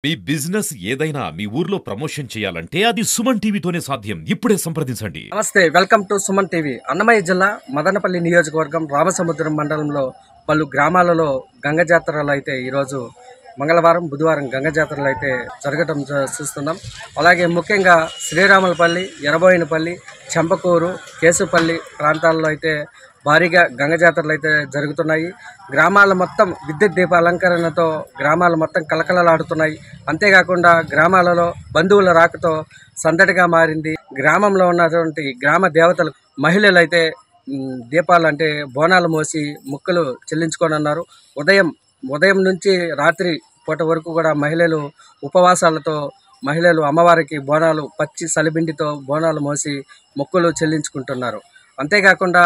మీ business ఏదైనా మీ ఊర్లో promotion చేయాలంటే అది సుమన్ టీవీతోనే సాధ్యం. ఇప్పుడే సంప్రదించండి. నమస్తే, welcome to Suman TV. Annamayya జిల్లా మదనపల్లి నియోజకవర్గం రామసముద్రం మండలంలో పలు గ్రామాలలో గంగ జాతరలు అయితే ఈరోజు మంగళవారం బుధవారం గంగ జాతరలు అయితే జరగడం చూస్తున్నాం. అలాగే ముఖ్యంగా శ్రీరాములపల్లి, ఎర్రబోయినపల్లి, చెంపకూరు, కేసుపల్లి ప్రాంతాల్లో అయితే భారీగా గంగ జాతరలు అయితే జరుగుతున్నాయి. గ్రామాల మొత్తం విద్యుత్ దీప అలంకరణతో గ్రామాలు మొత్తం కలకలలాడుతున్నాయి. అంతేకాకుండా గ్రామాలలో బంధువుల రాకతో సందడిగా మారింది. గ్రామంలో ఉన్నటువంటి గ్రామ దేవతలు మహిళలు అయితే దీపాలు అంటే బోనాలు మోసి మొక్కులు చెల్లించుకోనున్నారు. ఉదయం నుంచి రాత్రి పూట వరకు కూడా మహిళలు ఉపవాసాలతో మహిళలు అమ్మవారికి బోనాలు పచ్చి సలిబిండితో బోనాలు మోసి మొక్కులు చెల్లించుకుంటున్నారు. అంతేకాకుండా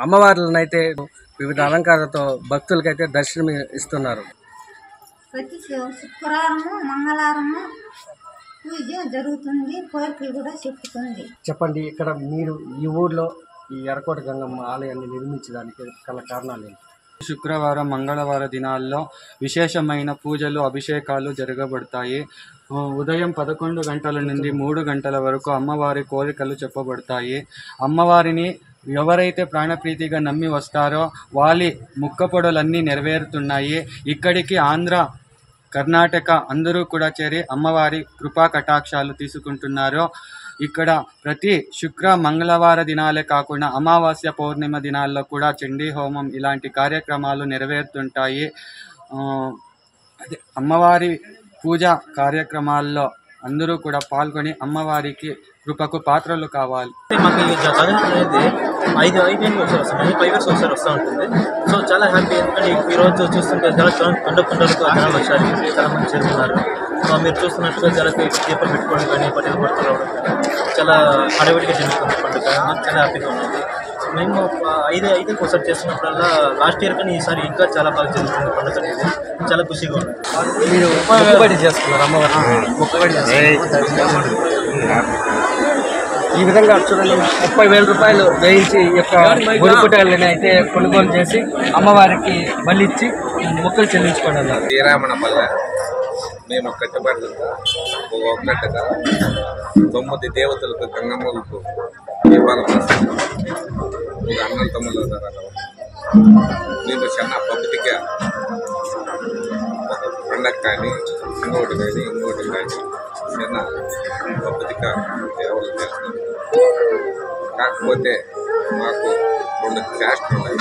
అమ్మవార్లను అయితే వివిధ అలంకారాలతో భక్తులకైతే దర్శనం ఇస్తున్నారు. ప్రతి శుక్రవారము మంగళవారము పూజ జరుగుతుంది. కోరికలు కూడా చెప్పుతుంది. చెప్పండి, ఇక్కడ మీరు ఈ ఊర్లో ఈ ఎర్రకోట గంగమ్మ ఆలయాన్ని నిర్మించడానికి గల కారణాలు ఏంటి? శుక్రవారం మంగళవార దినాల్లో విశేషమైన పూజలు అభిషేకాలు జరగబడతాయి. ఉదయం 11 గంటల నుండి 3 గంటల వరకు అమ్మవారి కోరికలు చెప్పబడతాయి. అమ్మవారిని ఎవరైతే ప్రాణప్రీతిగా నమ్మి వస్తారో వాళ్ళ ముక్కపొడలన్నీ నెరవేరుతున్నాయి. ఇక్కడికి ఆంధ్ర, కర్ణాటక అందరూ కూడా చేరి అమ్మవారి కృపా కటాక్షాలు తీసుకుంటున్నారు. ఇక్కడ ప్రతి శుక్ర మంగళవార దినాలే కాకుండా అమావాస్య పౌర్ణిమ దినాల్లో కూడా చండీ హోమం ఇలాంటి కార్యక్రమాలు నెరవేరుతుంటాయి. అమ్మవారి పూజా కార్యక్రమాల్లో అందరూ కూడా పాల్గొని అమ్మవారికి కృపకు పాత్రలు కావాలి. మాకు ఈ జాతర అనేది 5 ఒకసారి వస్తాయి, 5 ఇయర్స్ ఒకసారి వస్తూ ఉంటుంది. సో చాలా హ్యాపీ, ఎందుకంటే ఈరోజు చూస్తుంటే చాలా కుండలకు జనాలు వచ్చారు, చాలా మంది చేరుకున్నారు. మీరు చూస్తున్నట్టుగా చాలా దీపాలు పెట్టుకోవడం కానీ పట్టెలు పట్టుకోవడం చాలా హడావిడిగా జరుగుతుంది పండుగ. నాకు చాలా హ్యాపీగా ఉన్నది. మేము 5 ఒకసారి చేస్తున్నప్పుడల్లా లాస్ట్ ఇయర్ కానీ ఈసారి ఇంకా చాలా బాగా జరుగుతుంది పండుగ అనేది. చాలా ఖుషిగా ఉంది. మీరు మొక్కుబడి చేస్తున్నారు అమ్మవారిని, మొక్కుబడి ఈ విధంగా చూడండి, 30,000 రూపాయలు వేయించి ఈ యొక్క గుడిపుటాలని అయితే కొనుగోలు చేసి అమ్మవారికి బలిచ్చి మొక్కులు చెల్లించుకోవడం. శ్రీరామనపల్లె మేము కట్టుబడుతుందా ఒక్కట్టుగా 9 దేవతలకు గంగమ్మలకు దీపాలు వస్తాం. అన్నం తమ్ముళ్ళు మేము చిన్న పబ్లిక్గా ఒక పండగ కానీ ఇంకోటి కానీ చిన్న పబ్లిక్గా దేవుళ్ళు చేస్తాం. కాకపోతే మాకు 2 క్యాస్ట్లు ఉన్నాయి.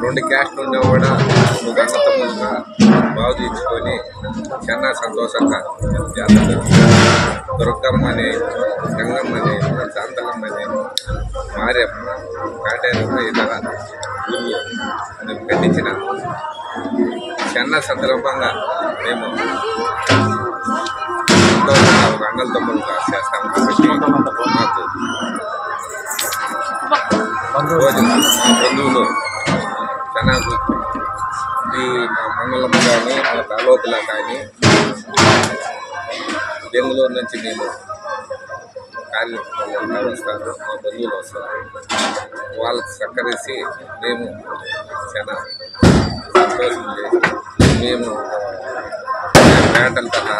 2 క్యాస్ట్లు ఉన్నా కూడా ఒక అన్నతమ్ములుగా బాగు తీర్చుకొని చిన్న సంతోషంగా జాతర దుర్గమ్మని, గంగమ్మని, శాంతలమ్మని, మారమ్మ, కాటేరమ్మ ఇతర ఊళ్ళు మేము ఖండించిన చిన్న సందర్భంగా మేము సంతోషంగా ఒక అన్నల తమ్ములుగా చేస్తాము. కాబట్టి మాకు రోజు మా బంధువులు జనాలు ఈ మా మంగళమ్మ కానీ, మా తాలూకులా కానీ, బెంగళూరు నుంచి మేము కార్యక్రమాలు వస్తారు, మా బంధువులు వస్తారు. వాళ్ళకి సహకరిసి మేము చాలా సంతోషం చేసి మేము పేటల సహా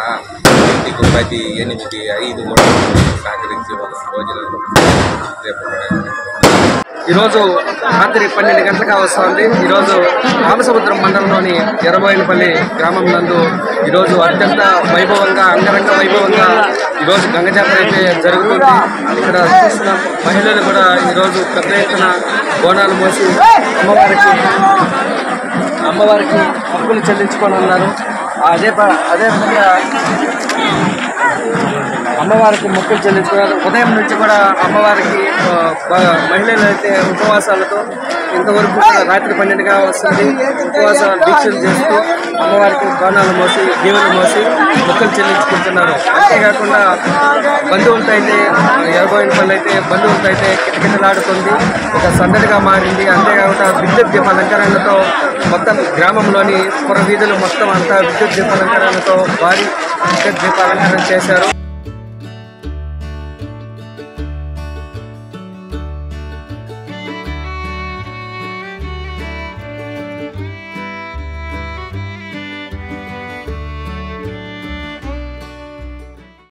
ఇంటికి 10, 8, 5 కూడా సహకరించి వాళ్ళ భోజనాలు రేపు. ఈరోజు రాత్రి 12 గంటలకు వస్తుంది. ఈరోజు రామసముద్రం మండలంలోని ఎర్రబోయినపల్లి గ్రామం నందు ఈరోజు అత్యంత వైభవంగా, అంగరంగ వైభవంగా ఈరోజు గంగ జాతర అయితే జరుగుతుంది. ఇక్కడ చూస్తున్న మహిళలు కూడా ఈరోజు పెద్ద ఎత్తున బోనాలు మోసి అమ్మవారికి మొక్కులు చెల్లించుకొని ఉన్నారు. అదేవిధంగా అమ్మవారికి మొక్కులు చెల్లించుకున్నారు. ఉదయం నుంచి కూడా అమ్మవారికి మహిళలు అయితే ఉపవాసాలతో ఇంతవరకు రాత్రి 12గా వస్తుంది ఉపవాస దీక్షలు చేస్తూ అమ్మవారికి బోనాలు మోసి, దీవెనలు మోసి మొక్కులు చెల్లించుకుంటున్నారు. అంతేకాకుండా బంధువులతో అయితే ఎర్రబోయినపల్లి అయితే బంధువులతో అయితే కిటకిటలాడుతుంది, ఒక సందడిగా మారింది. అంతేకాకుండా విద్యుత్ దీప అలంకరణలతో మొత్తం గ్రామంలోని పుర వీధులు మొత్తం అంతా విద్యుత్ దీప అలంకరణలతో భారీ విద్యుత్ దీప అలంకరణ చేశారు.